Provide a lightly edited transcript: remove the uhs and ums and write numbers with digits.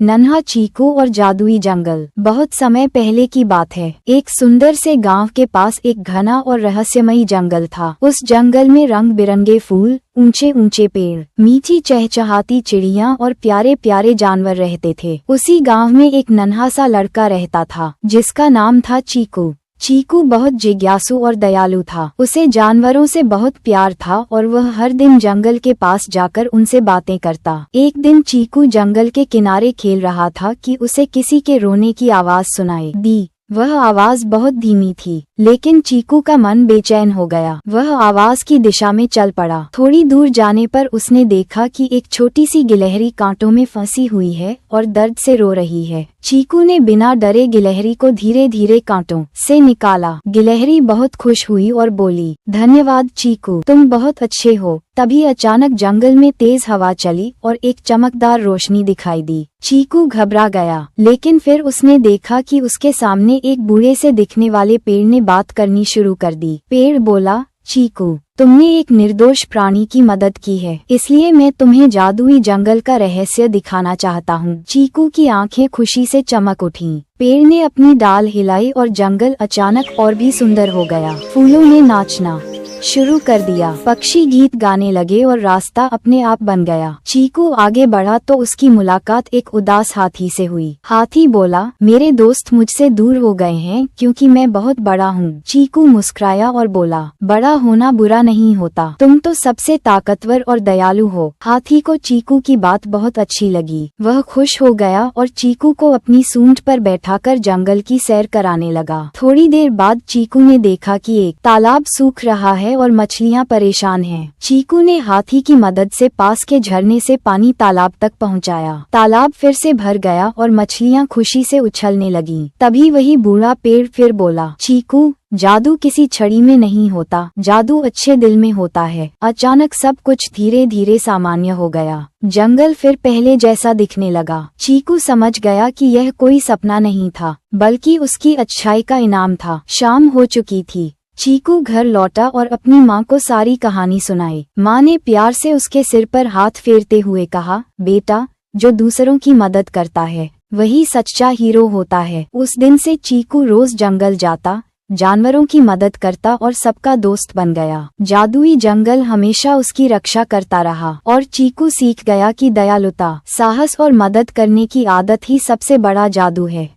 नन्हा चीकू और जादुई जंगल। बहुत समय पहले की बात है। एक सुंदर से गांव के पास एक घना और रहस्यमयी जंगल था। उस जंगल में रंग बिरंगे फूल, ऊंचे ऊंचे पेड़, मीठी चहचहाती चिड़िया और प्यारे प्यारे जानवर रहते थे। उसी गांव में एक नन्हा सा लड़का रहता था जिसका नाम था चीकू। चीकू बहुत जिज्ञासु और दयालु था। उसे जानवरों से बहुत प्यार था और वह हर दिन जंगल के पास जाकर उनसे बातें करता। एक दिन चीकू जंगल के किनारे खेल रहा था कि उसे किसी के रोने की आवाज सुनाई दी। वह आवाज बहुत धीमी थी, लेकिन चीकू का मन बेचैन हो गया। वह आवाज की दिशा में चल पड़ा। थोड़ी दूर जाने पर उसने देखा कि एक छोटी सी गिलहरी कांटों में फंसी हुई है और दर्द से रो रही है। चीकू ने बिना डरे गिलहरी को धीरे धीरे कांटों से निकाला। गिलहरी बहुत खुश हुई और बोली, धन्यवाद चीकू, तुम बहुत अच्छे हो। तभी अचानक जंगल में तेज हवा चली और एक चमकदार रोशनी दिखाई दी। चीकू घबरा गया, लेकिन फिर उसने देखा कि उसके सामने एक बूढ़े से दिखने वाले पेड़ ने बात करनी शुरू कर दी। पेड़ बोला, चीकू, तुमने एक निर्दोष प्राणी की मदद की है, इसलिए मैं तुम्हें जादुई जंगल का रहस्य दिखाना चाहता हूँ। चीकू की आंखें खुशी से चमक उठीं। पेड़ ने अपनी डाल हिलाई और जंगल अचानक और भी सुंदर हो गया। फूलों ने नाचना शुरू कर दिया, पक्षी गीत गाने लगे और रास्ता अपने आप बन गया। चीकू आगे बढ़ा तो उसकी मुलाकात एक उदास हाथी से हुई। हाथी बोला, मेरे दोस्त मुझसे दूर हो गए हैं क्योंकि मैं बहुत बड़ा हूँ। चीकू मुस्कुराया और बोला, बड़ा होना बुरा नहीं होता, तुम तो सबसे ताकतवर और दयालु हो। हाथी को चीकू की बात बहुत अच्छी लगी। वह खुश हो गया और चीकू को अपनी सूंड पर बैठाकर जंगल की सैर कराने लगा। थोड़ी देर बाद चीकू ने देखा कि एक तालाब सूख रहा है और मछलियां परेशान हैं। चीकू ने हाथी की मदद से पास के झरने से पानी तालाब तक पहुंचाया। तालाब फिर से भर गया और मछलियां खुशी से उछलने लगीं। तभी वही बूढ़ा पेड़ फिर बोला, चीकू, जादू किसी छड़ी में नहीं होता, जादू अच्छे दिल में होता है। अचानक सब कुछ धीरे धीरे सामान्य हो गया। जंगल फिर पहले जैसा दिखने लगा। चीकू समझ गया कि यह कोई सपना नहीं था, बल्कि उसकी अच्छाई का इनाम था। शाम हो चुकी थी। चीकू घर लौटा और अपनी माँ को सारी कहानी सुनाई। माँ ने प्यार से उसके सिर पर हाथ फेरते हुए कहा, बेटा, जो दूसरों की मदद करता है वही सच्चा हीरो होता है। उस दिन से चीकू रोज जंगल जाता, जानवरों की मदद करता और सबका दोस्त बन गया। जादुई जंगल हमेशा उसकी रक्षा करता रहा और चीकू सीख गया कि दयालुता, साहस और मदद करने की आदत ही सबसे बड़ा जादू है।